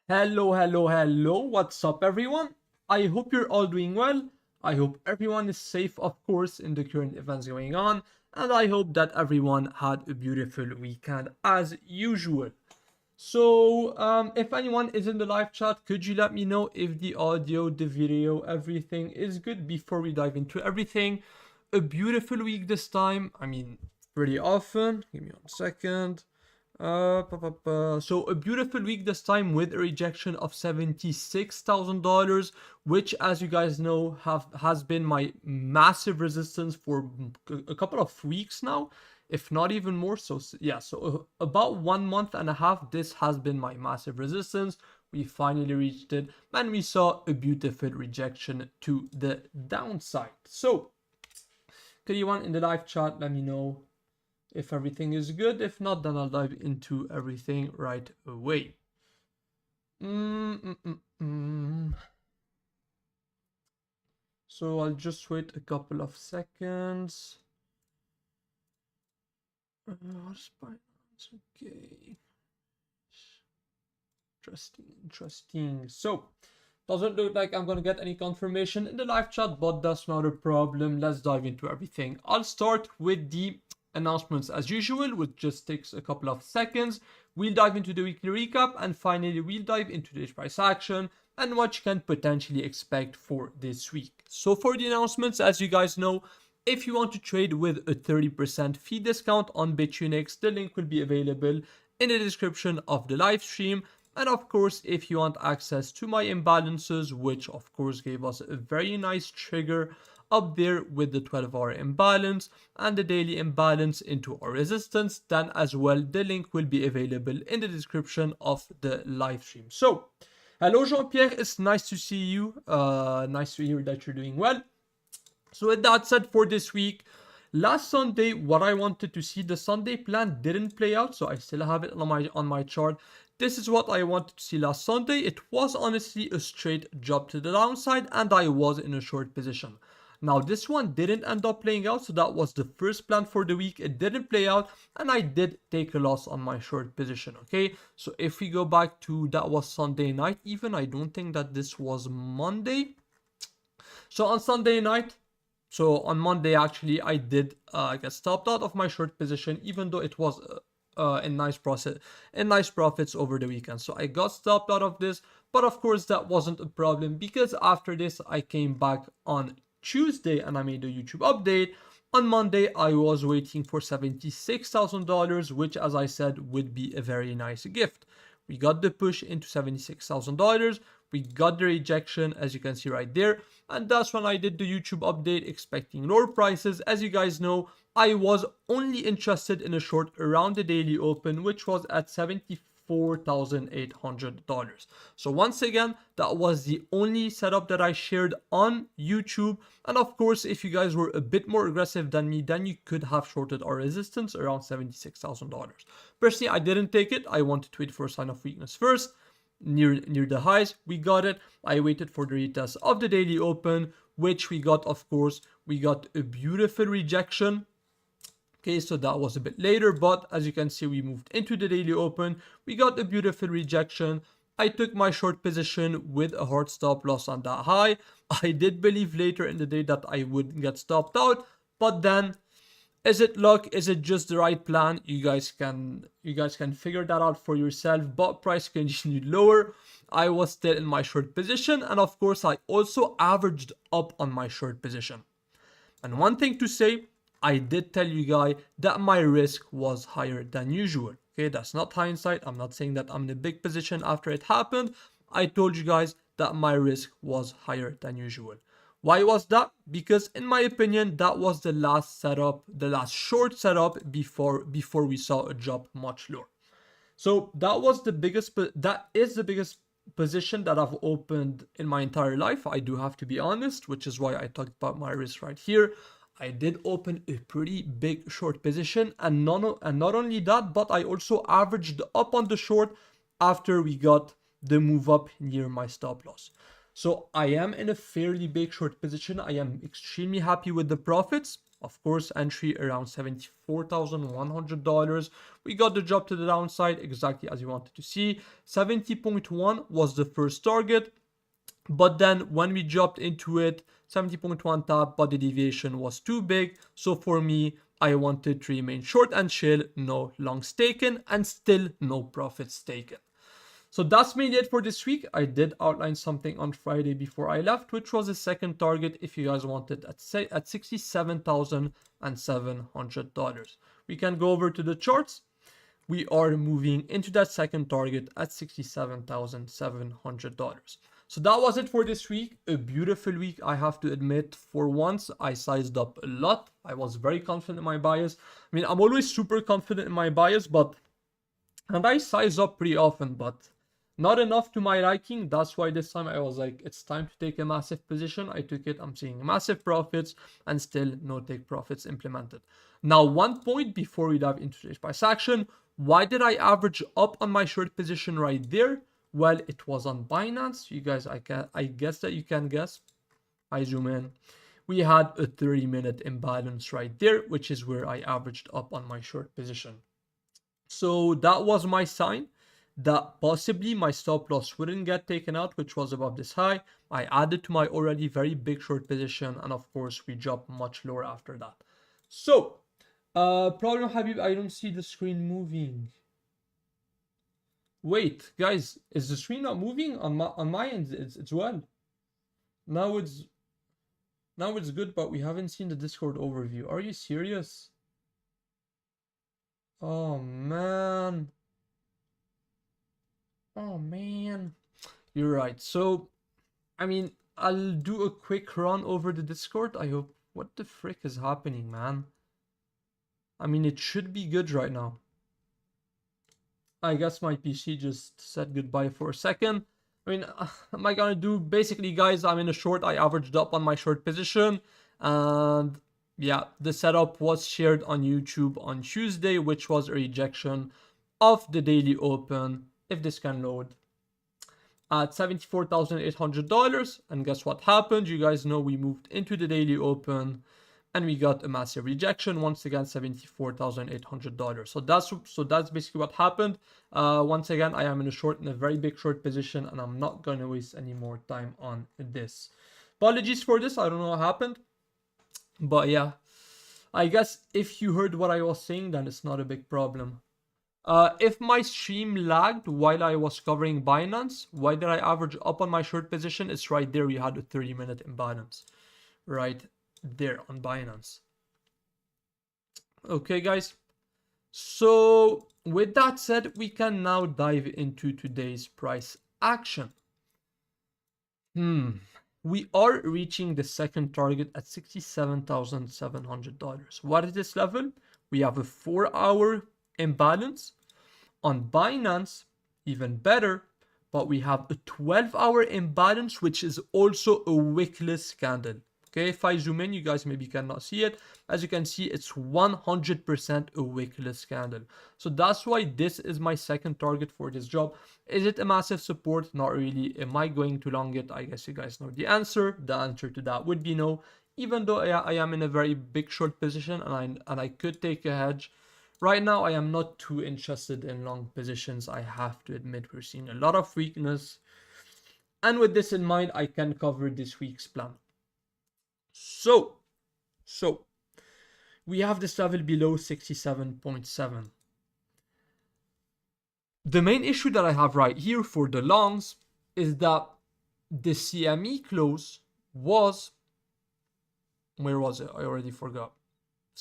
Hello. What's up, everyone? I hope you're all doing well. I hope everyone is safe, of course, in the current events going on. And I hope that everyone had a beautiful weekend as usual. If anyone is in the live chat, could you let me know if the audio, the video, everything is good before we dive into everything? A beautiful week this time. I mean, pretty often. Give me 1 second. So a beautiful week this time with a rejection of $76,000, which, as you guys know, has been my massive resistance for a couple of weeks now, if not even more. So about 1 month and a half, this has been my massive resistance. We finally reached it, and we saw a beautiful rejection to the downside. So, could anyone in the live chat let me know if everything is good? If not, then I'll dive into everything right away. So I'll just wait a couple of seconds. Okay. Interesting. So, doesn't look like I'm gonna get any confirmation in the live chat, but that's not a problem. Let's dive into everything. I'll start with the announcements as usual, which just takes a couple of seconds. We'll dive into the weekly recap, and finally we'll dive into the price action and what you can potentially expect for this week. So for the announcements, as you guys know, if you want to trade with a 30% fee discount on BitUnix, the link will be available in the description of the live stream. And of course, if you want access to my imbalances, which of course gave us a very nice trigger up there with the 12-hour imbalance and the daily imbalance into our resistance, then as well the link will be available in the description of the live stream. So hello Jean-Pierre, it's nice to see you. Nice to hear that you're doing well. So with that said, for this week, last Sunday, what I wanted to see, the Sunday plan didn't play out, so I still have it on my chart. This is what I wanted to see last Sunday. It was honestly a straight drop to the downside, and I was in a short position. Now, this one didn't end up playing out, so that was the first plan for the week. It didn't play out, and I did take a loss on my short position, okay? So if we go back to, that was Sunday night even. I don't think that this was Monday. So on Sunday night, so on Monday, actually, I did get stopped out of my short position, even though it was a nice profits over the weekend. So I got stopped out of this, but of course that wasn't a problem, because after this I came back on Tuesday and I made a YouTube update. On Monday, I was waiting for $76,000, which, as I said, would be a very nice gift. We got the push into $76,000. We got the rejection, as you can see right there. And that's when I did the YouTube update, expecting lower prices. As you guys know, I was only interested in a short around the daily open, which was at $74,800. So once again, that was the only setup that I shared on YouTube. And of course, if you guys were a bit more aggressive than me, then you could have shorted our resistance around $76,000. Personally, I didn't take it. I wanted to wait for a sign of weakness first. Near the highs, we got it. I waited for the retest of the daily open, which we got. Of course, we got a beautiful rejection. Okay, so that was a bit later, but as you can see, we moved into the daily open. We got a beautiful rejection. I took my short position with a hard stop loss on that high. I did believe later in the day that I would get stopped out, but then, is it luck? Is it just the right plan? You guys can figure that out for yourself. But price continued lower. I was still in my short position, and of course I also averaged up on my short position. And one thing to say, I did tell you guys that my risk was higher than usual. Okay, that's not hindsight. I'm not saying that I'm in a big position after it happened. I told you guys that my risk was higher than usual. Why was that? Because in my opinion, that was the last setup, the last short setup before we saw a drop much lower. So that is the biggest position that I've opened in my entire life. I do have to be honest, which is why I talked about my risk right here. I did open a pretty big short position, and not only that, but I also averaged up on the short after we got the move up near my stop loss. So I am in a fairly big short position. I am extremely happy with the profits. Of course, entry around $74,100. We got the drop to the downside exactly as we wanted to see. 70.1 was the first target. But then when we dropped into it, 70.1 tap, but the deviation was too big. So for me, I wanted to remain short and chill, no longs taken, and still no profits taken. So that's mainly it for this week. I did outline something on Friday before I left, which was a second target if you guys wanted at $67,700. We can go over to the charts. We are moving into that second target at $67,700. So that was it for this week. A beautiful week, I have to admit. For once, I sized up a lot. I was very confident in my bias. I mean, I'm always super confident in my bias, and I size up pretty often, but not enough to my liking. That's why this time I was like, it's time to take a massive position. I took it. I'm seeing massive profits and still no take profits implemented. Now, one point before we dive into today's price action, why did I average up on my short position right there? Well, it was on Binance. You guys, I guess that you can guess. I zoom in. We had a 30-minute imbalance right there, which is where I averaged up on my short position. So that was my sign that possibly my stop loss wouldn't get taken out, which was above this high. I added to my already very big short position, and of course we dropped much lower after that. So, problem Habib, I don't see the screen moving. Wait, guys, is the screen not moving on my end? It's well. Now it's good, but we haven't seen the Discord overview. Are you serious? Oh man. Oh man. You're right. So, I mean, I'll do a quick run over the Discord. I hope. What the frick is happening, man? I mean, it should be good right now. I guess my PC just said goodbye for a second. I mean, am I gonna do? Basically, guys, I'm in a short. I averaged up on my short position. And yeah, the setup was shared on YouTube on Tuesday, which was a rejection of the daily open, if this can load, at $74,800. And guess what happened? You guys know we moved into the daily open and we got a massive rejection. Once again, $74,800. So that's basically what happened. Once again, I am in a very big short position, and I'm not gonna waste any more time on this. Apologies for this. I don't know what happened, but yeah, I guess if you heard what I was saying, then it's not a big problem. If my stream lagged while I was covering Binance, why did I average up on my short position? It's right there. We had a 30-minute imbalance right there on Binance. Okay, guys. So with that said, we can now dive into today's price action. We are reaching the second target at $67,700. What is this level? We have a 4-hour imbalance. On Binance, even better, but we have a 12-hour imbalance, which is also a wickless candle. Okay, if I zoom in, you guys maybe cannot see it. As you can see, it's 100% a wickless candle. So that's why this is my second target for this job. Is it a massive support? Not really. Am I going to long it? I guess you guys know the answer. The answer to that would be no. Even though I am in a very big short position and I could take a hedge. Right now, I am not too interested in long positions. I have to admit, we're seeing a lot of weakness. And with this in mind, I can cover this week's plan. So we have this level below 67.7. The main issue that I have right here for the longs is that the CME close was, where was it? I already forgot.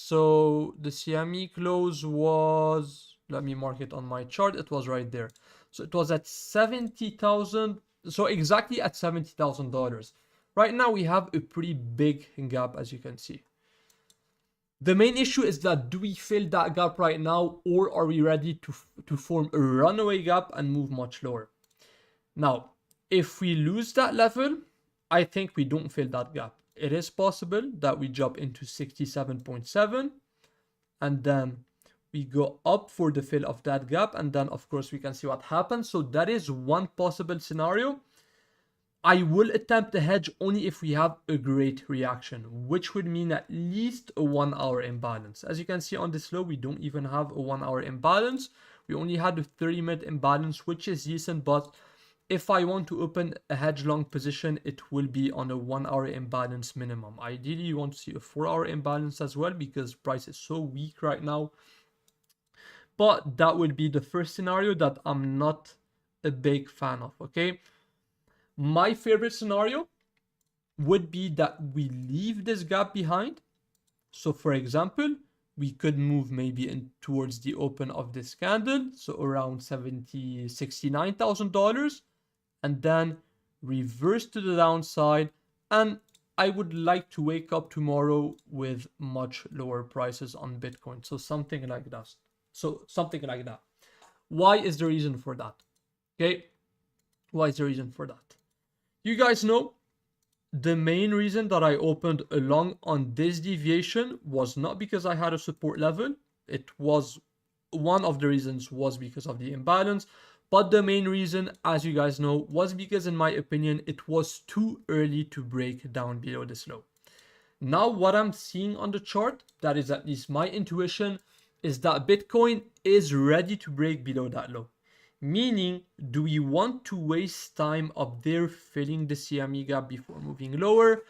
So the CME close was, let me mark it on my chart. It was right there. So it was at 70,000. So exactly at $70,000. Right now we have a pretty big gap, as you can see. The main issue is that do we fill that gap right now, or are we ready to form a runaway gap and move much lower? Now, if we lose that level, I think we don't fill that gap. It is possible that we jump into 67.7 and then we go up for the fill of that gap, and then of course we can see what happens. So that is one possible scenario. I will attempt a hedge only if we have a great reaction, which would mean at least a 1 hour imbalance. As you can see on this low, we don't even have a 1 hour imbalance. We only had a 30-minute imbalance, which is decent, but if I want to open a hedge long position, it will be on a 1 hour imbalance minimum. Ideally, you want to see a 4 hour imbalance as well because price is so weak right now. But that would be the first scenario that I'm not a big fan of, okay? My favorite scenario would be that we leave this gap behind. So for example, we could move maybe in towards the open of this candle, so around $69,000, and then reverse to the downside. And I would like to wake up tomorrow with much lower prices on Bitcoin. So something like that. Why is the reason for that? Okay. Why is the reason for that? You guys know the main reason that I opened a long on this deviation was not because I had a support level. It was one of the reasons was because of the imbalance. But the main reason, as you guys know, was because in my opinion, it was too early to break down below this low. Now what I'm seeing on the chart, that is at least my intuition, is that Bitcoin is ready to break below that low. Meaning, do we want to waste time up there filling the CME gap before moving lower?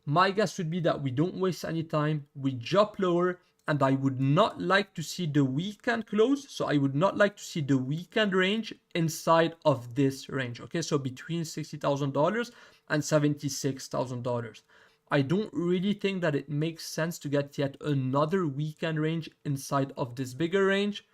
My guess would be that we don't waste any time, we drop lower, and I would not like to see the weekend close. So I would not like to see the weekend range inside of this range. Okay, so between $60,000 and $76,000. I don't really think that it makes sense to get yet another weekend range inside of this bigger range.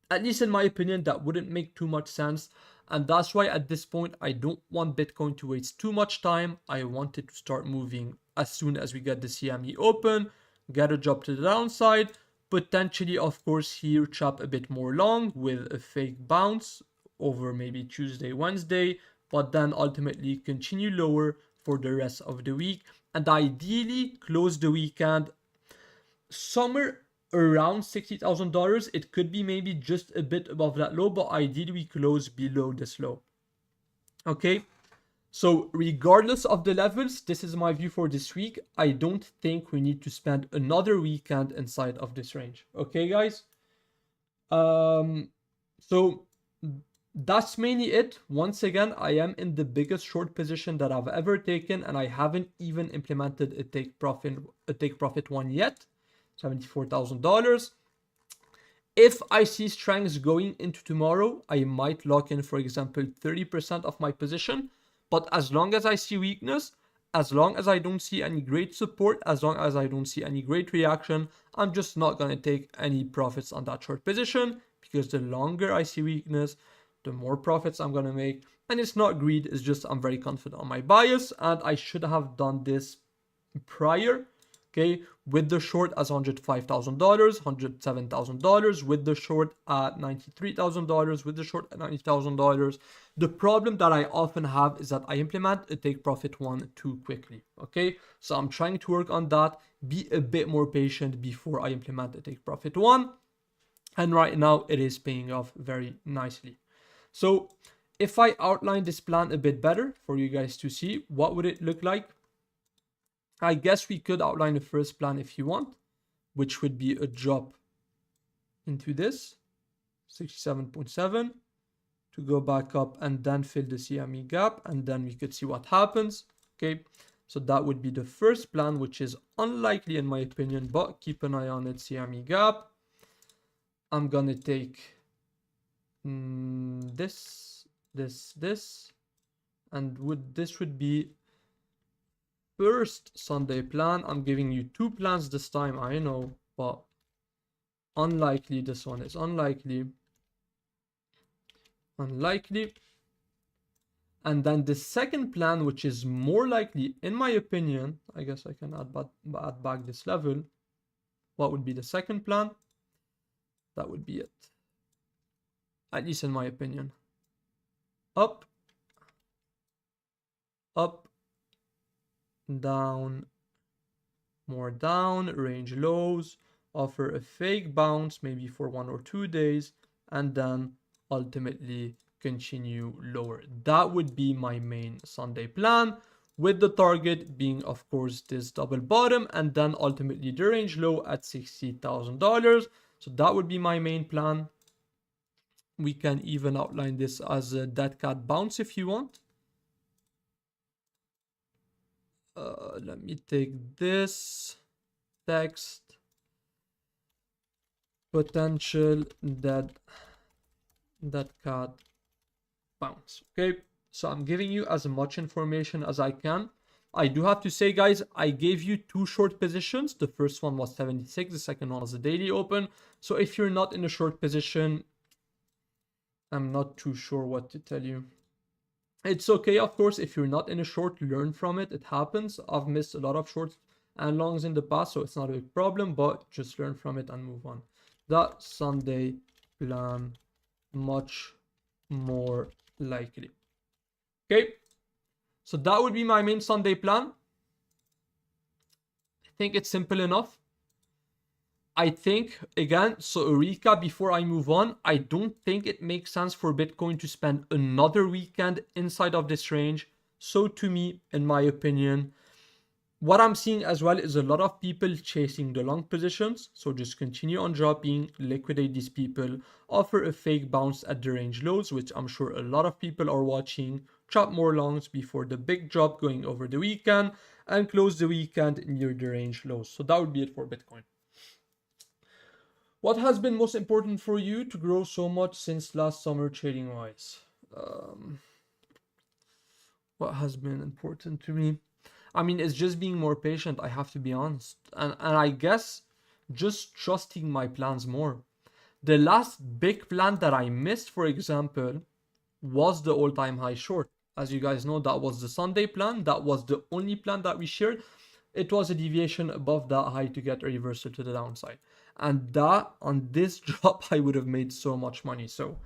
At least in my opinion, that wouldn't make too much sense. And that's why at this point, I don't want Bitcoin to waste too much time. I want it to start moving as soon as we get the CME open, get a drop to the downside, potentially, of course, here chop a bit more long with a fake bounce over maybe Tuesday, Wednesday, but then ultimately continue lower for the rest of the week. And ideally close the weekend somewhere around $60,000. It could be maybe just a bit above that low, but ideally we close below this low. Okay, so regardless of the levels, this is my view for this week. I don't think we need to spend another weekend inside of this range. Okay, guys. So that's mainly it. Once again, I am in the biggest short position that I've ever taken, and I haven't even implemented a take profit one yet. $74,000. If I see strengths going into tomorrow, I might lock in, for example, 30% of my position. But as long as I see weakness, as long as I don't see any great support, as long as I don't see any great reaction, I'm just not going to take any profits on that short position, because the longer I see weakness, the more profits I'm going to make. And it's not greed, it's just I'm very confident on my bias, and I should have done this prior. Okay, with the short as $105,000, $107,000, with the short at $93,000, with the short at $90,000. The problem that I often have is that I implement a take profit one too quickly. Okay, so I'm trying to work on that, be a bit more patient before I implement a take profit one. And right now it is paying off very nicely. So if I outline this plan a bit better for you guys to see, what would it look like? I guess we could outline the first plan if you want, which would be a drop into this 67.7 to go back up and then fill the CME gap, and then we could see what happens. Okay, so that would be the first plan, which is unlikely in my opinion, but keep an eye on it. CME gap. I'm gonna take this, and this would be first Sunday plan. I'm giving you two plans this time, I know, but unlikely. This one is unlikely. And then the second plan, which is more likely in my opinion, I guess I can add back this level. What would be the second plan? That would be it, at least in my opinion. Up, down, more down, range lows, offer a fake bounce maybe for 1 or 2 days, and then ultimately continue lower. That would be my main Sunday plan, with the target being, of course, this double bottom and then ultimately the range low at $60,000. So that would be my main plan. We can even outline this as a dead cat bounce if you want. Let me take this text, potential dead cat bounce. Okay, so I'm giving you as much information as I can. I do have to say, guys, I gave you two short positions. The first one was 76, the second one was a daily open. So if you're not in a short position, I'm not too sure what to tell you. It's okay, of course, if you're not in a short, learn from it. It happens. I've missed a lot of shorts and longs in the past, so it's not a big problem, but just learn from it and move on. That Sunday plan, much more likely. Okay, so that would be my main Sunday plan. I think it's simple enough. I think, again, so a recap before I move on, I don't think it makes sense for Bitcoin to spend another weekend inside of this range. So to me, in my opinion, what I'm seeing as well is a lot of people chasing the long positions. So just continue on dropping, liquidate these people, offer a fake bounce at the range lows, which I'm sure a lot of people are watching, chop more longs before the big drop going over the weekend, and close the weekend near the range lows. So that would be it for Bitcoin. What has been most important for you to grow so much since last summer trading wise? What has been important to me? I mean, it's just being more patient, I have to be honest. And I guess just trusting my plans more. The last big plan that I missed, for example, was the all-time high short. As you guys know, that was the Sunday plan. That was the only plan that we shared. It was a deviation above that high to get a reversal to the downside. And that, on this drop, I would have made so much money. So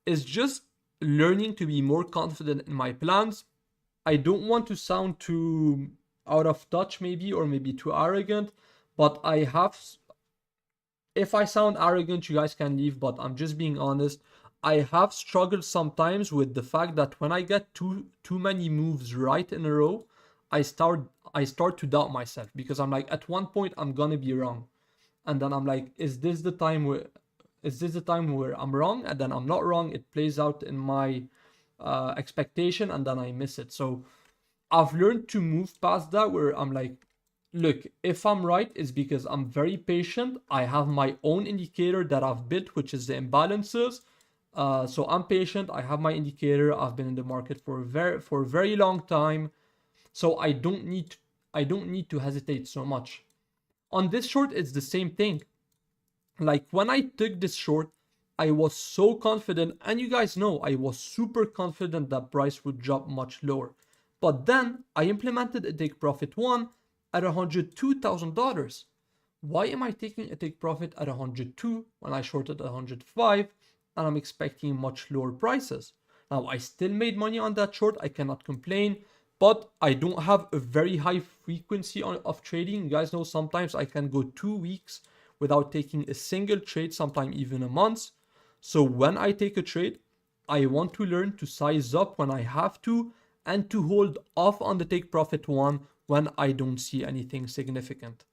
it's just learning to be more confident in my plans. I don't want to sound too out of touch maybe, or maybe too arrogant, but if I sound arrogant, you guys can leave, but I'm just being honest. I have struggled sometimes with the fact that when I get too many moves right in a row, I start to doubt myself, because I'm like, at one point I'm gonna be wrong. And then I'm like, is this the time where I'm wrong? And then I'm not wrong. It plays out in my expectation, and then I miss it. So I've learned to move past that, where I'm like, look, if I'm right, it's because I'm very patient. I have my own indicator that I've built, which is the imbalances. So I'm patient. I have my indicator. I've been in the market for a very long time. So I don't need to hesitate so much. On this short, it's the same thing. Like when I took this short, I was so confident, and you guys know I was super confident that price would drop much lower. But then I implemented a take profit one at $102,000. Why am I taking a take profit at 102 when I shorted at 105 and I'm expecting much lower prices? Now I still made money on that short, I cannot complain, but I don't have a very high frequency of trading. You guys know sometimes I can go 2 weeks without taking a single trade, sometimes even a month. So when I take a trade, I want to learn to size up when I have to, and to hold off on the take profit one when I don't see anything significant.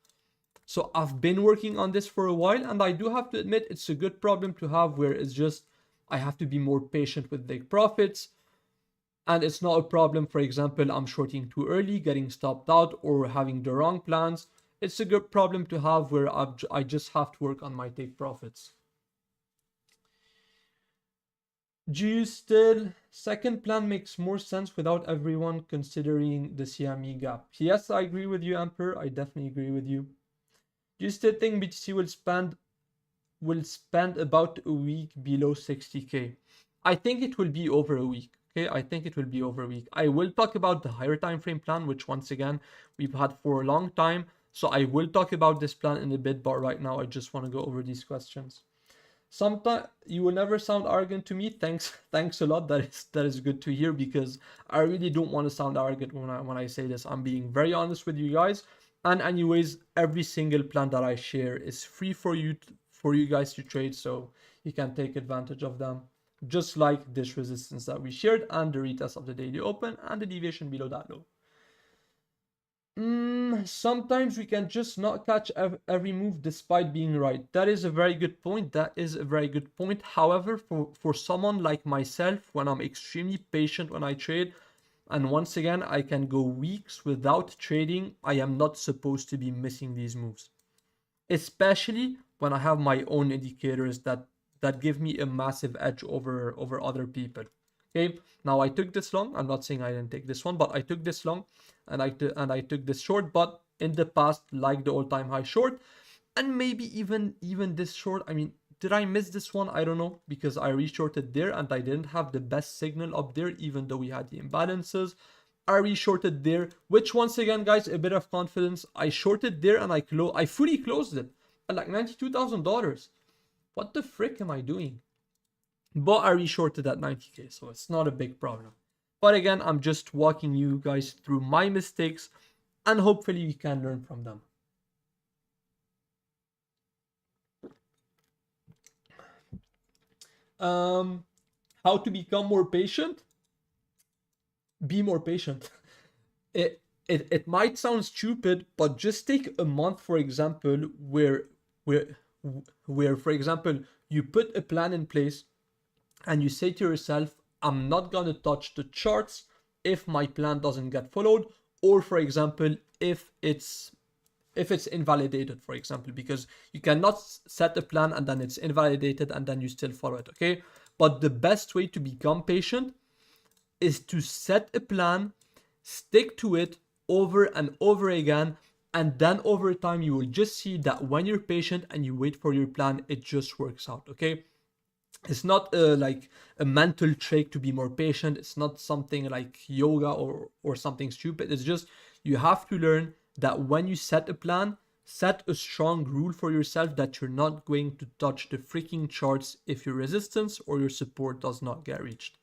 So I've been working on this for a while, and I do have to admit it's a good problem to have, where it's just I have to be more patient with take profits. And it's not a problem, for example, I'm shorting too early, getting stopped out, or having the wrong plans. It's a good problem to have, where I just have to work on my take profits. Do you still, second plan makes more sense without everyone considering the CME gap? Yes, I agree with you, Emperor. I definitely agree with you. Do you still think BTC will spend about a week below 60K? I think it will be over a week. Okay, I think it will be over a week. I will talk about the higher time frame plan, which once again we've had for a long time. So I will talk about this plan in a bit, but right now I just want to go over these questions. Sometimes you will never sound arrogant to me. Thanks a lot. That is good to hear, because I really don't want to sound arrogant when I say this. I'm being very honest with you guys. And anyways, every single plan that I share is free for you guys to trade, so you can take advantage of them. just like this resistance that we shared and the retest of the daily open and the deviation below that low. Sometimes we can just not catch every move despite being right. That is a very good point. That is a very good point. However, for someone like myself, when I'm extremely patient when I trade, and once again, I can go weeks without trading, I am not supposed to be missing these moves. Especially when I have my own indicators that give me a massive edge over other people. Okay, now I took this long. I'm not saying I didn't take this one, but I took this long, and I took this short. But in the past, like the all-time high short, and maybe even this short. I mean, did I miss this one? I don't know, because I reshorted there and I didn't have the best signal up there, even though we had the imbalances. I reshorted there, which once again, guys, a bit of confidence. I shorted there and I fully closed it at like $92,000. What the frick am I doing? But I reshorted at 90k, so it's not a big problem. But again, I'm just walking you guys through my mistakes, and hopefully we can learn from them. How to become more patient? Be more patient. It might sound stupid, but just take a month, for example, where for example you put a plan in place and you say to yourself, I'm not gonna touch the charts if my plan doesn't get followed, or for example if it's invalidated, for example, because you cannot set a plan and then it's invalidated and then you still follow it. Okay, but the best way to become patient is to set a plan, stick to it over and over again, and then over time you will just see that when you're patient and you wait for your plan, it just works out. Okay, it's not like a mental trick to be more patient. It's not something like yoga or something stupid. It's just you have to learn that when you set a plan, set a strong rule for yourself that you're not going to touch the freaking charts if your resistance or your support does not get reached.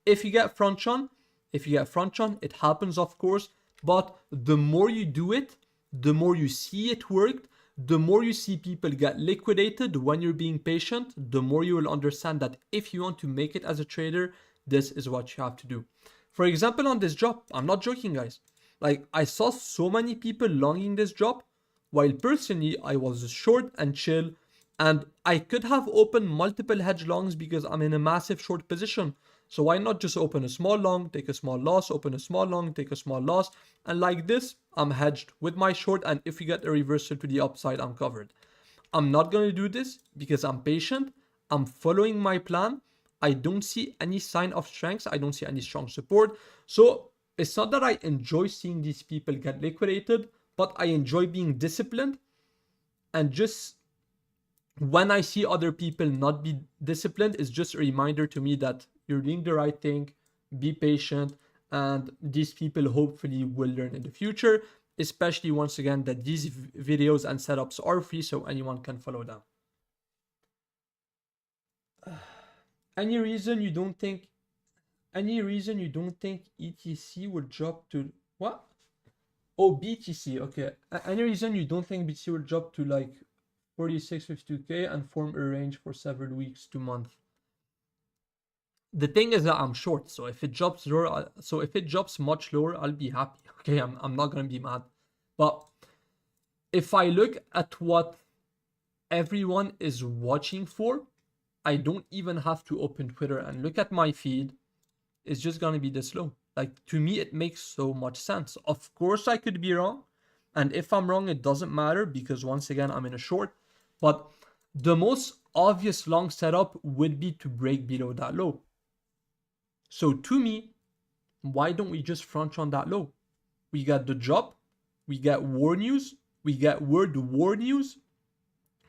If you get front run, it happens, of course, but the more you do it, the more you see it worked, the more you see people get liquidated when you're being patient, the more you will understand that if you want to make it as a trader, this is what you have to do. For example, on this job, I'm not joking, guys. Like, I saw so many people longing this job, while personally, I was short and chill, and I could have opened multiple hedge longs because I'm in a massive short position. So why not just open a small long, take a small loss, open a small long, take a small loss, and like this, I'm hedged with my short, and if we get a reversal to the upside, I'm covered. I'm not going to do this because I'm patient. I'm following my plan. I don't see any sign of strength. I don't see any strong support. So it's not that I enjoy seeing these people get liquidated, but I enjoy being disciplined. And just when I see other people not be disciplined, it's just a reminder to me that you're doing the right thing, be patient, and these people hopefully will learn in the future, especially once again that these videos and setups are free, so anyone can follow them. Any reason you don't think ETC will drop to what? Oh, BTC. Okay. Any reason you don't think BTC will drop to like 46.52k and form a range for several weeks to months? The thing is that I'm short, so if it drops lower, much lower, I'll be happy. Okay, I'm not gonna be mad. But if I look at what everyone is watching for, I don't even have to open Twitter and look at my feed. It's just gonna be this low. Like, to me, it makes so much sense. Of course, I could be wrong, and if I'm wrong, it doesn't matter because once again, I'm in a short. But the most obvious long setup would be to break below that low. So to me, why don't we just front run that low? We got the drop, we get war news, we get word war news.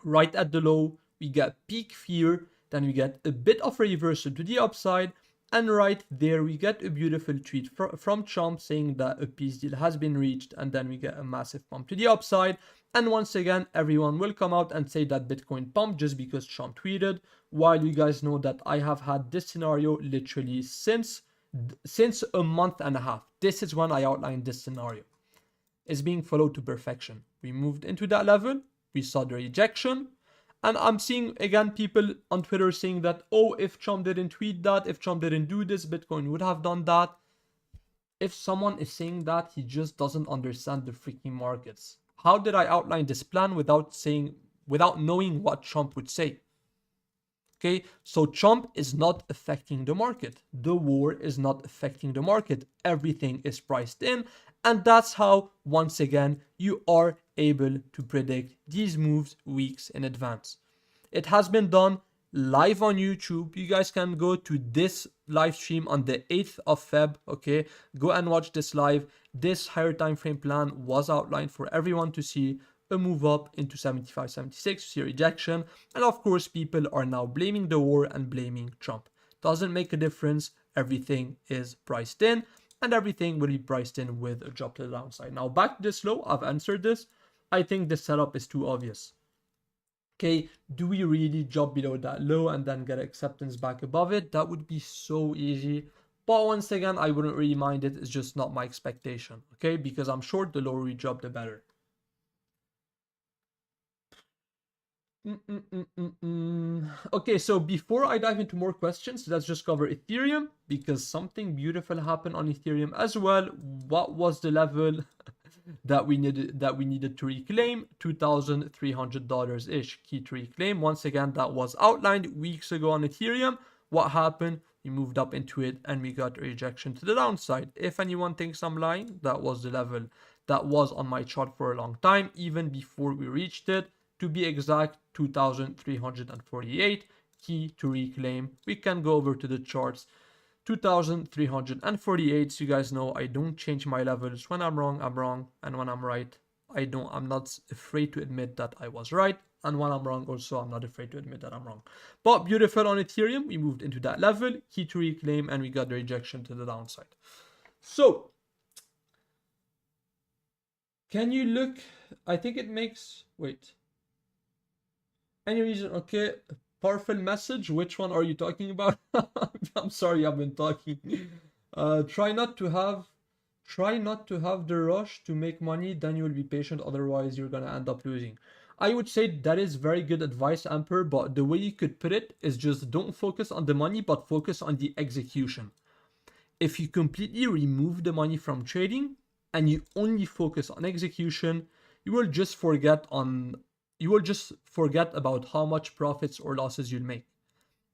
Right at the low, we get peak fear, then we get a bit of a reversal to the upside, and right there we get a beautiful tweet from Trump saying that a peace deal has been reached, and then we get a massive pump to the upside. And once again, everyone will come out and say that Bitcoin pumped just because Trump tweeted, while you guys know that I have had this scenario literally since a month and a half. This is when I outlined this scenario. It's being followed to perfection. We moved into that level, we saw the rejection, And I'm seeing again people on Twitter saying that, oh, if Trump didn't tweet that, if Trump didn't do this, Bitcoin would have done that. If someone is saying that, he just doesn't understand the freaking markets. How did I outline this plan without knowing what Trump would say? Okay, so Trump is not affecting the market. The war is not affecting the market. Everything is priced in. And that's how, once again, you are able to predict these moves weeks in advance. It has been done live on YouTube. You guys can go to this live stream on the 8th of Feb. Okay, go and watch this live. This higher time frame plan was outlined for everyone to see. A move up into 75, 76, see rejection. And of course, people are now blaming the war and blaming Trump. Doesn't make a difference. Everything is priced in, and everything will be priced in with a drop to the downside. Now, back to this low, I've answered this. I think this setup is too obvious. Okay, do we really drop below that low and then get acceptance back above it? That would be so easy. But once again, I wouldn't really mind it. It's just not my expectation. Okay, because I'm sure the lower we drop, the better. Okay, so before I dive into more questions, let's just cover Ethereum, because something beautiful happened on Ethereum as well. What was the level that we needed to reclaim? $2,300 ish key to reclaim. Once again, that was outlined weeks ago on Ethereum. What happened? We moved up into it and we got a rejection to the downside. If anyone thinks I'm lying, that was the level that was on my chart for a long time, even before we reached it. To be exact, 2,348 key to reclaim. We can go over to the charts. 2,348. So you guys know I don't change my levels. When I'm wrong, and when I'm right, I'm not afraid to admit that I was right. And when I'm wrong, also, I'm not afraid to admit that I'm wrong. But beautiful on Ethereum, we moved into that level, key to reclaim, and we got the rejection to the downside. So, can you look? I think it makes, wait. Any reason? Okay, powerful message. Which one are you talking about? I'm sorry, I've been talking. Try not to have the rush to make money, then you will be patient, otherwise you're gonna end up losing. I would say that is very good advice, Emperor, but the way you could put it is just don't focus on the money, but focus on the execution. If you completely remove the money from trading and you only focus on execution, you will just forget about how much profits or losses you'll make.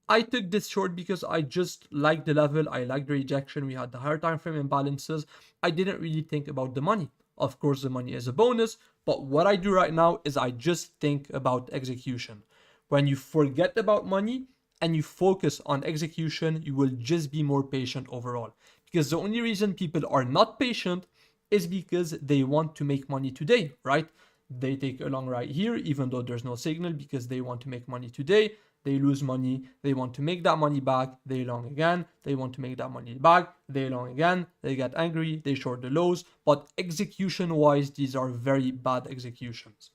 I took this short because I just like the level, I like the rejection, we had the higher time frame imbalances. I didn't really think about the money. Of course, the money is a bonus, but what I do right now is I just think about execution. When you forget about money and you focus on execution, you will just be more patient overall. Because the only reason people are not patient is because they want to make money today, right? They take a long ride here, even though there's no signal, because they want to make money today. They lose money. They want to make that money back. They long again. They want to make that money back. They long again. They get angry. They short the lows. But execution-wise, these are very bad executions.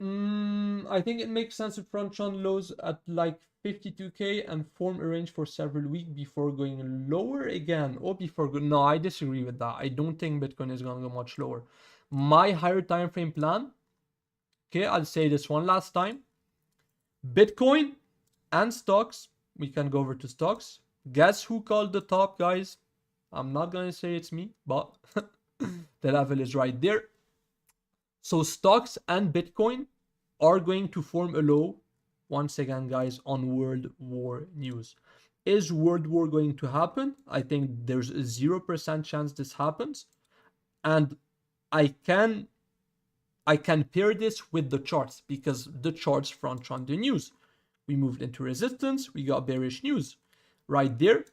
I think it makes sense to front run lows at like 52K and form a range for several weeks before going lower again. Or no, I disagree with that. I don't think Bitcoin is going to go much lower. My higher time frame plan, okay, I'll say this one last time. Bitcoin and stocks, we can go over to stocks. Guess who called the top, guys? I'm not going to say it's me, but the level is right there. So stocks and Bitcoin are going to form a low, once again, guys, on World War news. Is World War going to happen? I think there's a 0% chance this happens. And I can pair this with the charts, because the charts front run the news. We moved into resistance, we got bearish news. Right there,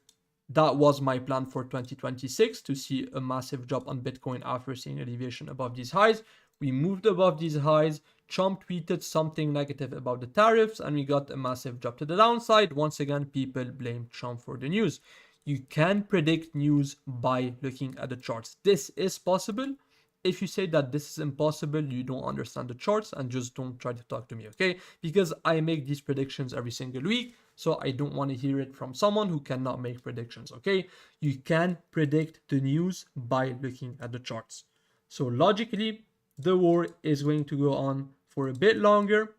that was my plan for 2026, to see a massive drop on Bitcoin after seeing a deviation above these highs. We moved above these highs. Trump tweeted something negative about the tariffs and we got a massive drop to the downside. Once again, people blame Trump for the news. You can predict news by looking at the charts. This is possible. If you say that this is impossible, you don't understand the charts and just don't try to talk to me, okay? Because I make these predictions every single week, so I don't want to hear it from someone who cannot make predictions, okay? You can predict the news by looking at the charts. So logically, the war is going to go on for a bit longer.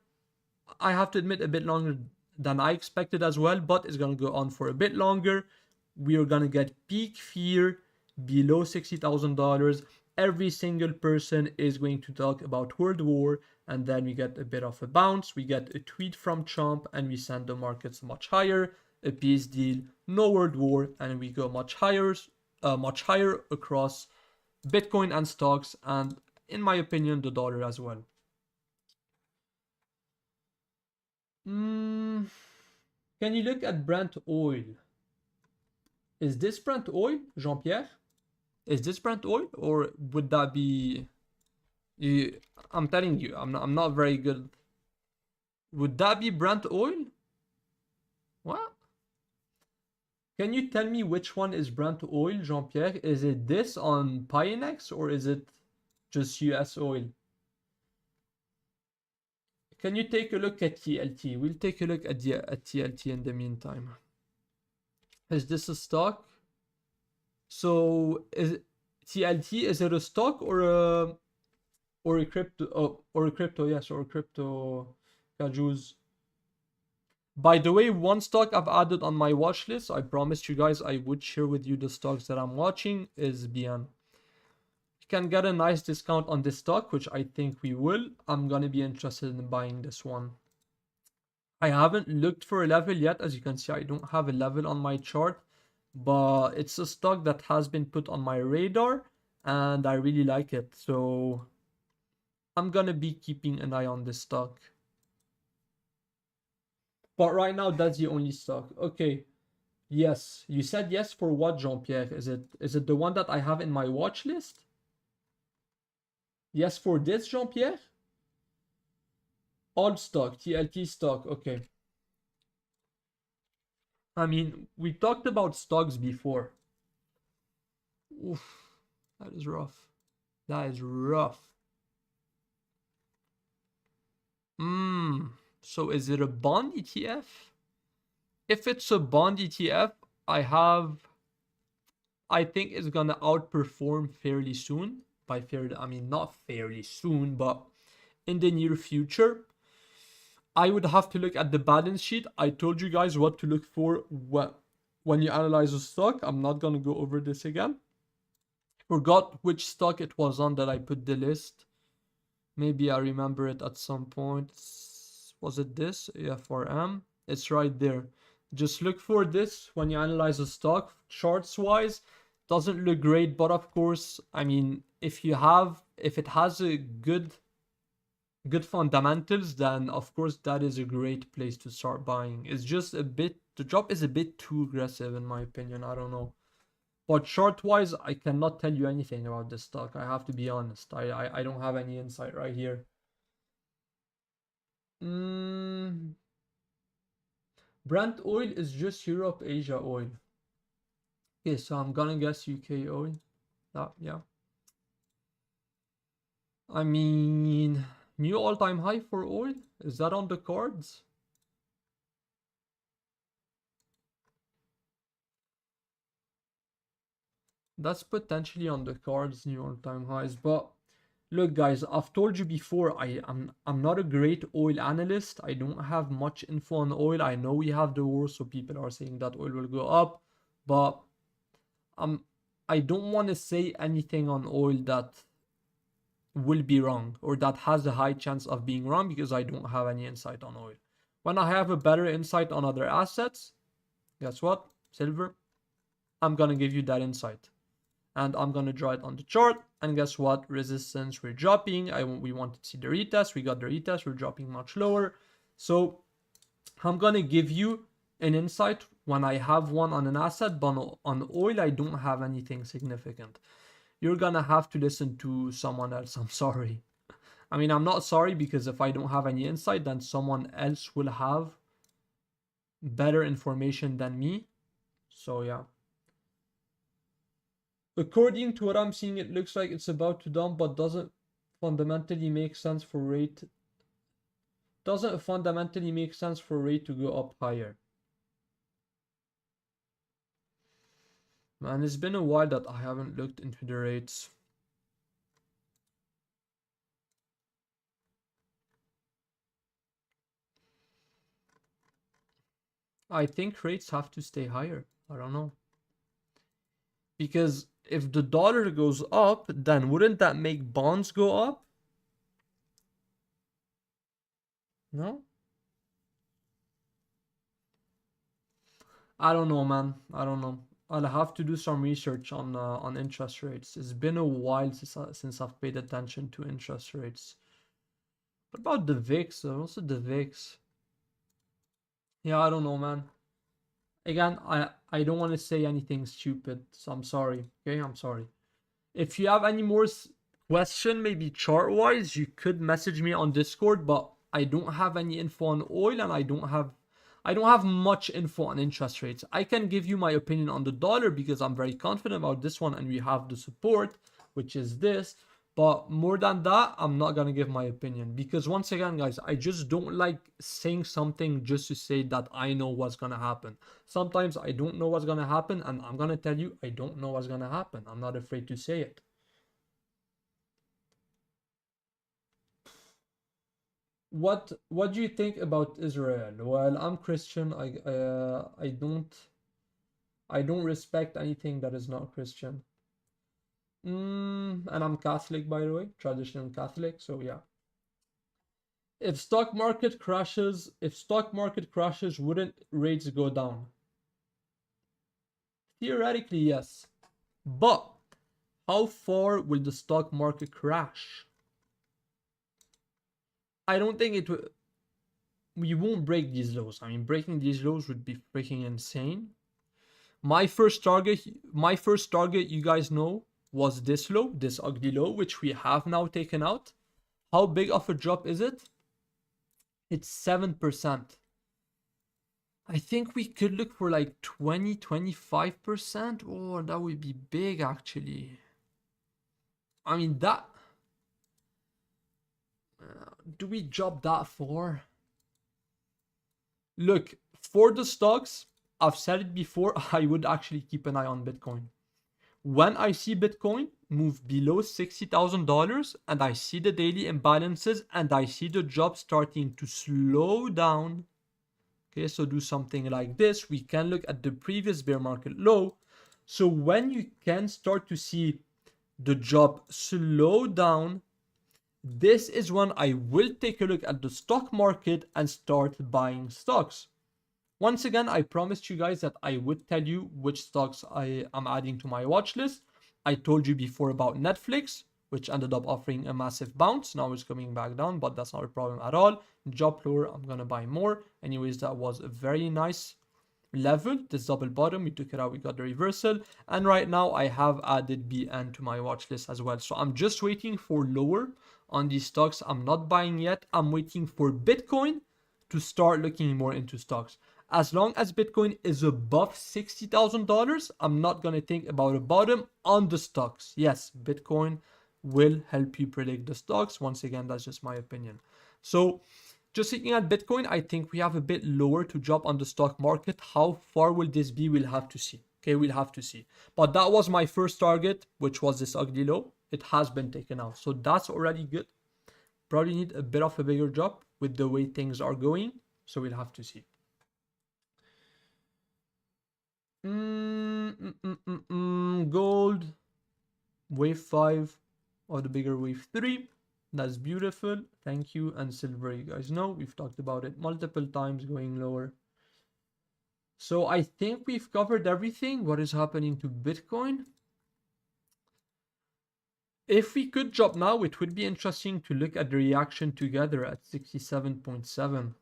I have to admit, a bit longer than I expected as well, but it's gonna go on for a bit longer. We are gonna get peak fear below $60,000. Every single person is going to talk about World War, and then we get a bit of a bounce. We get a tweet from Trump, and we send the markets much higher. A peace deal, no World War, and we go much higher across Bitcoin and stocks, and in my opinion, the dollar as well. Mm, can you look at Brent oil? Is this Brent oil, Jean-Pierre? Is this Brent oil, or would that be? You, I'm telling you, I'm not very good. Would that be Brent oil? What? Can you tell me which one is Brent oil, Jean-Pierre? Is it this on Pionex or is it just US oil? Can you take a look at TLT? We'll take a look at TLT in the meantime. Is this a stock? So is TLT, is it a stock or a crypto? Oh, or a crypto, yes, or a crypto Kajus. By the way, one stock I've added on my watch list, I promised you guys I would share with you the stocks that I'm watching, is BN. You can get a nice discount on this stock, which I think we will. I'm gonna be interested in buying this one. I haven't looked for a level yet. As you can see, I don't have a level on my chart, but it's a stock that has been put on my radar and I really like it. So I'm gonna be keeping an eye on this stock. But right now, that's the only stock. Okay. Yes. You said yes for what, Jean-Pierre? Is it the one that I have in my watch list? Yes for this, Jean-Pierre? Old stock, TLT stock. Okay. I mean, we talked about stocks before. Oof, that is rough. That is rough. So is it a bond ETF? If it's a bond ETF, I think it's gonna outperform fairly soon. By fairly, I mean not fairly soon, but in the near future. I would have to look at the balance sheet. I told you guys what to look for when you analyze a stock. I'm not gonna go over this again. Forgot which stock it was on that I put the list. Maybe I remember it at some point. Was it this? EFRM? It's right there. Just look for this when you analyze a stock. Charts wise, doesn't look great, but of course, I mean, if it has a good fundamentals, then of course that is a great place to start buying. It's just the drop is a bit too aggressive in my opinion. I don't know. But chart wise, I cannot tell you anything about this stock. I have to be honest. I don't have any insight right here. Brent oil is just Europe, Asia oil. Okay, so I'm gonna guess UK oil. Yeah. I mean, new all-time high for oil? Is that on the cards? That's potentially on the cards, new all-time highs. But look, guys, I've told you before, I'm not a great oil analyst. I don't have much info on oil. I know we have the war, so people are saying that oil will go up, but I don't want to say anything on oil that will be wrong or that has a high chance of being wrong because I don't have any insight on oil. When I have a better insight on other assets, guess what? Silver, I'm gonna give you that insight. And I'm gonna draw it on the chart. And guess what? Resistance, we're dropping. We wanted to see the retest. We got the retest. We're dropping much lower. So I'm gonna give you an insight when I have one on an asset, but on oil, I don't have anything significant. You're gonna have to listen to someone else. I'm sorry. I mean, I'm not sorry because if I don't have any insight, then someone else will have better information than me. So yeah. According to what I'm seeing, it looks like it's about to dump, but doesn't fundamentally make sense for rate. Doesn't fundamentally make sense for rate to go up higher. Man, it's been a while that I haven't looked into the rates. I think rates have to stay higher. I don't know. Because if the dollar goes up, then wouldn't that make bonds go up? No? I don't know, man. I don't know. I'll have to do some research on interest rates. It's been a while since I've paid attention to interest rates. What about the VIX? Also the VIX. Yeah, I don't know, man. Again, I don't want to say anything stupid, so I'm sorry. Okay, I'm sorry. If you have any more question, maybe chart wise, you could message me on Discord. But I don't have any info on oil, and I don't have much info on interest rates. I can give you my opinion on the dollar because I'm very confident about this one, and we have the support, which is this. But more than that, I'm not gonna give my opinion because once again, guys, I just don't like saying something just to say that I know what's gonna happen. Sometimes I don't know what's gonna happen, and I'm gonna tell you I don't know what's gonna happen. I'm not afraid to say it. What do you think about Israel? Well, I'm Christian. I don't respect anything that is not Christian. And I'm Catholic, by the way, traditional Catholic. So yeah. If stock market crashes, wouldn't rates go down? Theoretically, yes. But how far will the stock market crash? I don't think it will. We won't break these lows. I mean, breaking these lows would be freaking insane. My first target, you guys know, was this low, this ugly low, which we have now taken out. How big of a drop is it? It's 7%. I think we could look for like 20, 25%. Oh, that would be big actually. I mean, do we drop that far? Look, for the stocks, I've said it before, I would actually keep an eye on Bitcoin. When I see Bitcoin move below $60,000 and I see the daily imbalances and I see the drop starting to slow down, okay, so do something like this. We can look at the previous bear market low. So when you can start to see the drop slow down, this is when I will take a look at the stock market and start buying stocks. Once again, I promised you guys that I would tell you which stocks I am adding to my watch list. I told you before about Netflix, which ended up offering a massive bounce. Now it's coming back down, but that's not a problem at all. Job lower, I'm gonna buy more. Anyways, that was a very nice level. This double bottom, we took it out, we got the reversal. And right now I have added BN to my watch list as well. So I'm just waiting for lower on these stocks. I'm not buying yet. I'm waiting for Bitcoin to start looking more into stocks. As long as Bitcoin is above $60,000, I'm not going to think about a bottom on the stocks. Yes, Bitcoin will help you predict the stocks. Once again, that's just my opinion. So just looking at Bitcoin, I think we have a bit lower to drop on the stock market. How far will this be? We'll have to see. Okay, we'll have to see. But that was my first target, which was this ugly low. It has been taken out. So that's already good. Probably need a bit of a bigger drop with the way things are going. So we'll have to see. Gold, wave 5 or the bigger wave 3. That's beautiful. Thank you. And silver, you guys know, we've talked about it multiple times, going lower. So I think we've covered everything. What is happening to Bitcoin? If we could drop now, it would be interesting to look at the reaction together at 67.7.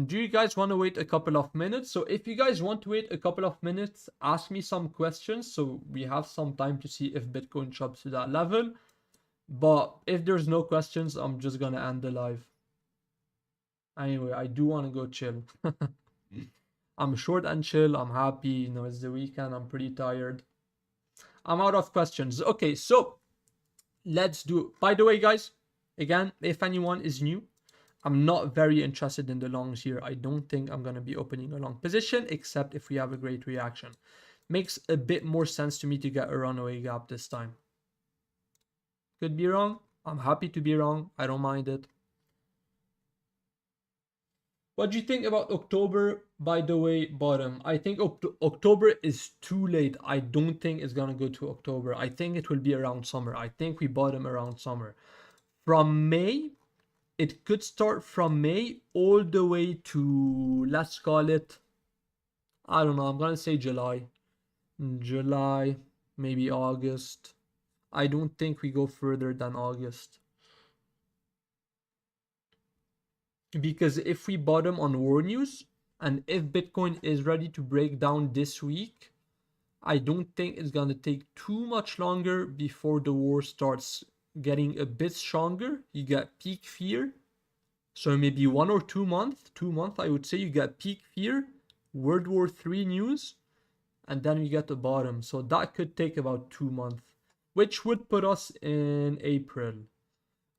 Do you guys want to wait a couple of minutes? So if you guys want to wait a couple of minutes, ask me some questions so we have some time to see if Bitcoin drops to that level. But if there's no questions, I'm just gonna end the live. Anyway, I do want to go chill. I'm short and chill. I'm happy. You know, it's the weekend. I'm pretty tired. I'm out of questions. Okay, so let's do. By the way, guys, again, if anyone is new, I'm not very interested in the longs here. I don't think I'm going to be opening a long position, except if we have a great reaction. Makes a bit more sense to me to get a runaway gap this time. Could be wrong. I'm happy to be wrong. I don't mind it. What do you think about October, by the way, bottom? I think October is too late. I don't think it's gonna go to October. I think it will be around summer. I think we bottom around summer. From May, it could start from May all the way to, let's call it, I don't know, I'm gonna say July. July, maybe August. I don't think we go further than August. Because if we bottom on war news, and if Bitcoin is ready to break down this week, I don't think it's gonna take too much longer before the war starts getting a bit stronger. You get peak fear. So maybe 1 or 2 months, 2 months, I would say you get peak fear, World War III news, and then we get the bottom. So that could take about 2 months, which would put us in April.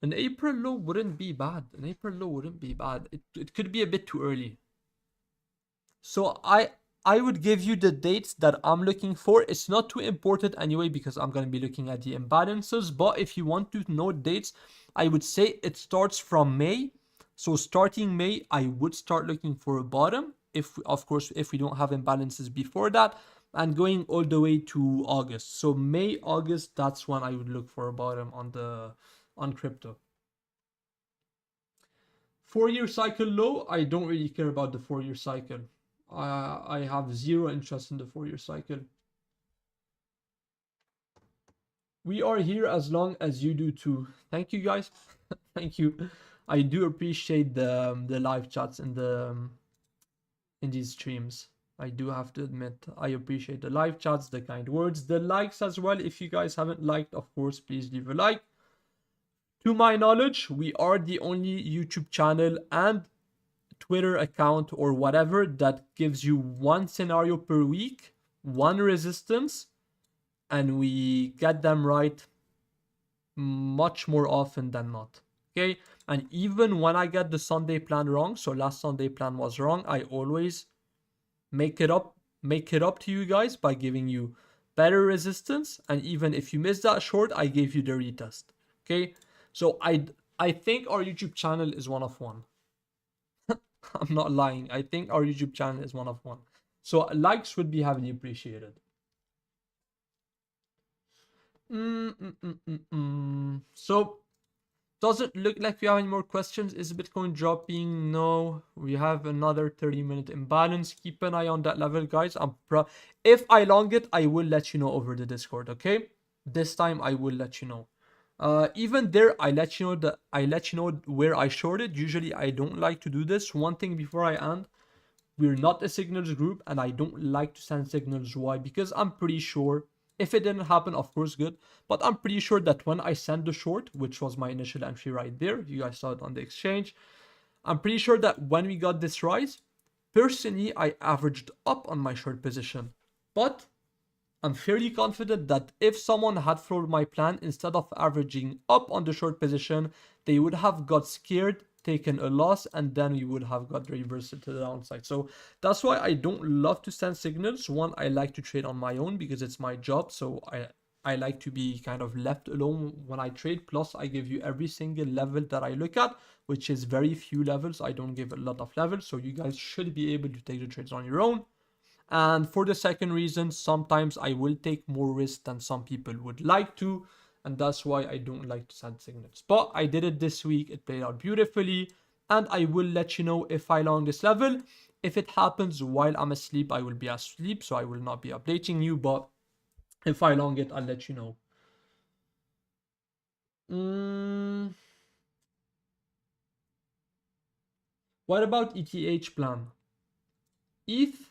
An April low wouldn't be bad. An April low wouldn't be bad. It could be a bit too early. So I would give you the dates that I'm looking for. It's not too important anyway because I'm going to be looking at the imbalances. But if you want to know dates, I would say it starts from May. So starting May, I would start looking for a bottom. If of course if we don't have imbalances before that, and going all the way to August. So May, August, that's when I would look for a bottom on crypto. 4 year cycle low, I don't really care about the 4 year cycle. I have zero interest in the 4 year cycle. We are here as long as you do too. Thank you guys. Thank you. I do appreciate the live chats in these streams. I do have to admit, I appreciate the live chats, the kind words, the likes as well. If you guys haven't liked, of course, please leave a like. To my knowledge, we are the only YouTube channel and Twitter account or whatever that gives you one scenario per week, one resistance, and we get them right much more often than not. Okay, and even when I get the Sunday plan wrong, so last Sunday plan was wrong, I always make it up to you guys by giving you better resistance, and even if you miss that short, I gave you the retest. Okay, so I think our YouTube channel is one of one. I'm not lying. I think our YouTube channel is one of one. So likes would be heavily appreciated. So does it look like we have any more questions? Is Bitcoin dropping? No. We have another 30-minute imbalance. Keep an eye on that level, guys. If I long it, I will let you know over the Discord, okay? This time I will let you know. Even there, I let you know where I shorted. Usually I don't like to do this. One thing before I end, we're not a signals group, and I don't like to send signals. Why? Because I'm pretty sure if it didn't happen, of course, good. But I'm pretty sure that when I send the short, which was my initial entry right there, you guys saw it on the exchange. I'm pretty sure that when we got this rise, personally, I averaged up on my short position. But I'm fairly confident that if someone had followed my plan, instead of averaging up on the short position, they would have got scared, taken a loss, and then we would have got reversed to the downside. So that's why I don't love to send signals. One, I like to trade on my own because it's my job. So I like to be kind of left alone when I trade. Plus, I give you every single level that I look at, which is very few levels. I don't give a lot of levels. So you guys should be able to take the trades on your own. And for the second reason, sometimes I will take more risk than some people would like to. And that's why I don't like to send signals. But I did it this week. It played out beautifully. And I will let you know if I long this level. If it happens while I'm asleep, I will be asleep. So I will not be updating you. But if I long it, I'll let you know. What about ETH plan? ETH,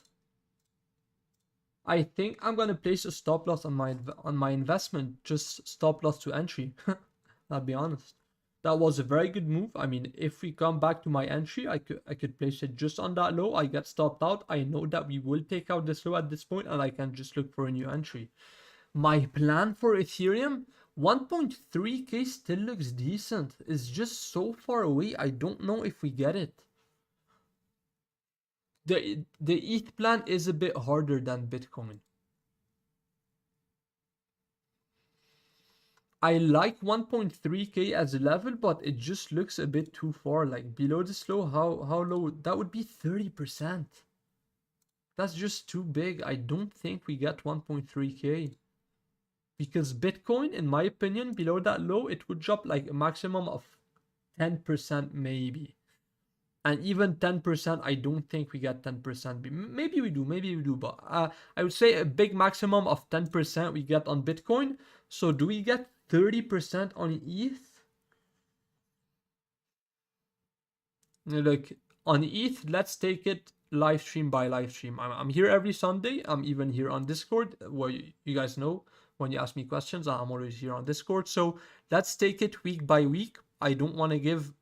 I think I'm gonna place a stop loss on my investment, just stop loss to entry. I'll be honest. That was a very good move. I mean, if we come back to my entry, I could place it just on that low. I get stopped out. I know that we will take out this low at this point, and I can just look for a new entry. My plan for Ethereum, 1.3k still looks decent. It's just so far away. I don't know if we get it. The ETH plan is a bit harder than Bitcoin. I like 1.3k as a level, but it just looks a bit too far. Like below this low, how low? That would be 30%. That's just too big. I don't think we get 1.3k. Because Bitcoin, in my opinion, below that low, it would drop like a maximum of 10% maybe. And even 10%, I don't think we get 10%. Maybe we do, but I would say a big maximum of 10% we get on Bitcoin. So do we get 30% on ETH? Look, on ETH, let's take it live stream by live stream. I'm here every Sunday. I'm even here on Discord, where you guys know when you ask me questions, I'm always here on Discord. So let's take it week by week. I don't want to give,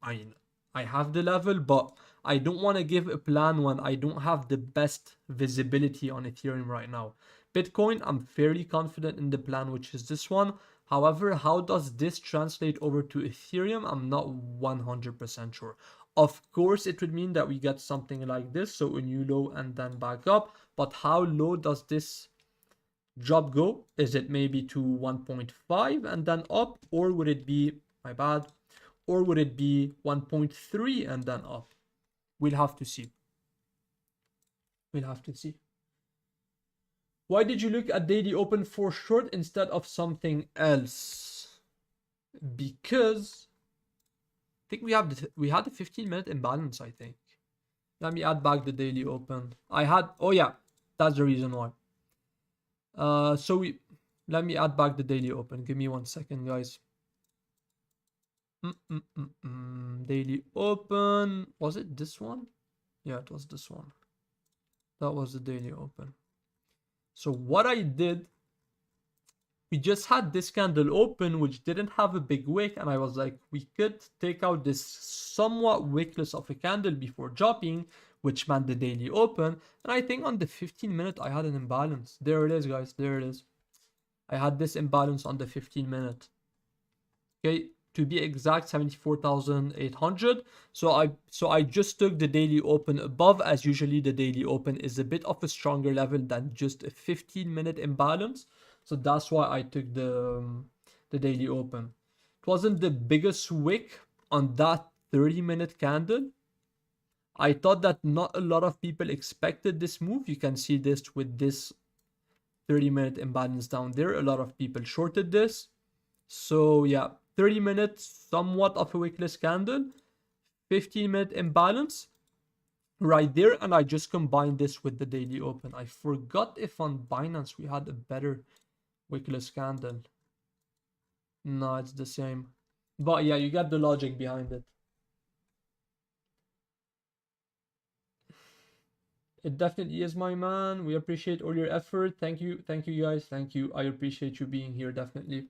I mean, I have the level, but I don't want to give a plan when I don't have the best visibility on Ethereum right now. Bitcoin, I'm fairly confident in the plan, which is this one. However, how does this translate over to Ethereum? I'm not 100% sure. Of course, it would mean that we get something like this, so a new low and then back up. But how low does this drop go? Is it maybe to 1.5 and then up, or would it be, my bad, or would it be 1.3 and then up? We'll have to see. We'll have to see. Why did you look at daily open for short instead of something else? Because I think we had a 15-minute imbalance, I think. Let me add back the daily open. Oh yeah, that's the reason why. Let me add back the daily open. Give me 1 second, guys. Daily open. Was it this one? Yeah, it was this one. That was the daily open. So what I did, we just had this candle open, which didn't have a big wick, and I was like, we could take out this somewhat wickless of a candle before dropping, which meant the daily open. And I think on the 15-minute, I had an imbalance. There it is, guys. There it is. I had this imbalance on the 15-minute. Okay, to be exact, 74,800. So I just took the daily open above, as usually the daily open is a bit of a stronger level than just a 15-minute imbalance. So that's why I took the daily open. It wasn't the biggest wick on that 30-minute candle. I thought that not a lot of people expected this move. You can see this with this 30-minute imbalance down there. A lot of people shorted this. So yeah, 30 minutes, somewhat of a wickless candle, 15-minute imbalance right there, and I just combined this with the daily open. I forgot if on Binance we had a better wickless candle. No, it's the same. But yeah, you get the logic behind it. It definitely is, my man. We appreciate all your effort. Thank you guys. Thank you. I appreciate you being here, definitely.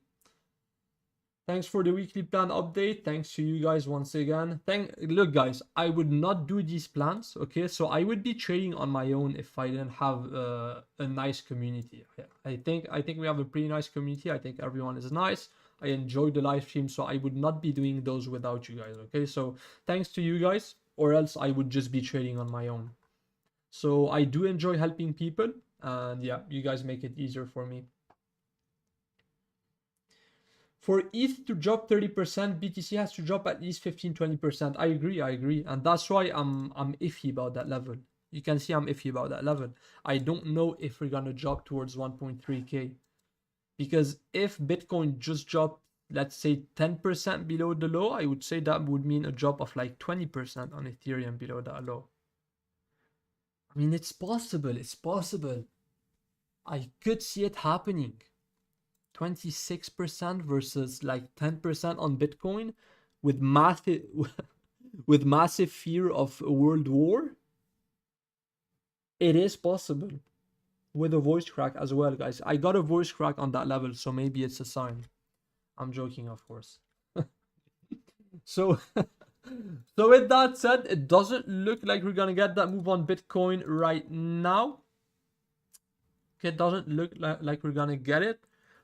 Thanks for the weekly plan update. Thanks to you guys once again. Look, guys, I would not do these plans, okay? So I would be trading on my own if I didn't have a nice community. I think we have a pretty nice community. I think everyone is nice. I enjoy the live stream, so I would not be doing those without you guys, okay? So thanks to you guys, or else I would just be trading on my own. So I do enjoy helping people, and yeah, you guys make it easier for me. For ETH to drop 30%, BTC has to drop at least 15-20%. I agree. And that's why I'm iffy about that level. You can see I'm iffy about that level. I don't know if we're gonna drop towards 1.3k. Because if Bitcoin just dropped, let's say 10% below the low, I would say that would mean a drop of like 20% on Ethereum below that low. I mean, it's possible. I could see it happening. 26% versus like 10% on Bitcoin with massive fear of a world war. It is possible with a voice crack as well, guys. I got a voice crack on that level, so maybe it's a sign. I'm joking, of course. So with that said, it doesn't look like we're gonna get that move on Bitcoin right now. Okay, it doesn't look like we're gonna get it.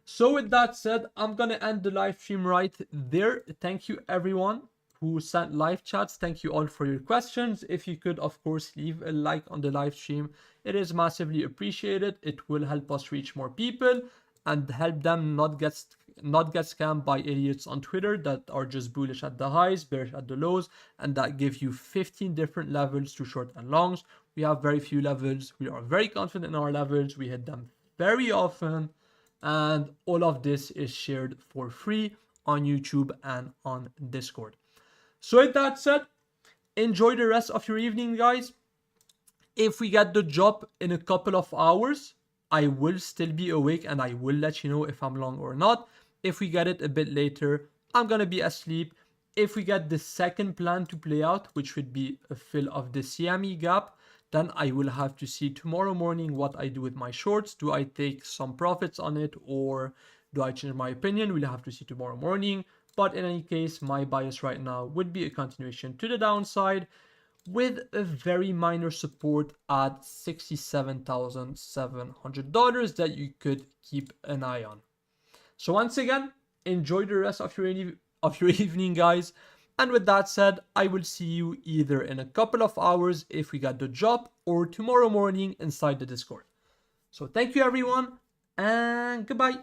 So with that said, I'm gonna end the live stream right there. Thank you everyone who sent live chats. Thank you all for your questions. If you could, of course, leave a like on the live stream, it is massively appreciated. It will help us reach more people and help them not get not get scammed by idiots on Twitter that are just bullish at the highs, bearish at the lows, and that give you 15 different levels to short and longs. We have very few levels. We are very confident in our levels. We hit them very often, and all of this is shared for free on YouTube and on Discord. So with that said, enjoy the rest of your evening, guys. If we get the job in a couple of hours, I will still be awake and I will let you know if I'm long or not. If we get it a bit later, I'm gonna be asleep. If we get the second plan to play out, which would be a fill of the CME gap, then I will have to see tomorrow morning what I do with my shorts. Do I take some profits on it or do I change my opinion? We'll have to see tomorrow morning. But in any case, my bias right now would be a continuation to the downside with a very minor support at $67,700 that you could keep an eye on. So once again, enjoy the rest of your evening, guys. And with that said, I will see you either in a couple of hours if we got the job or tomorrow morning inside the Discord. So thank you everyone and goodbye.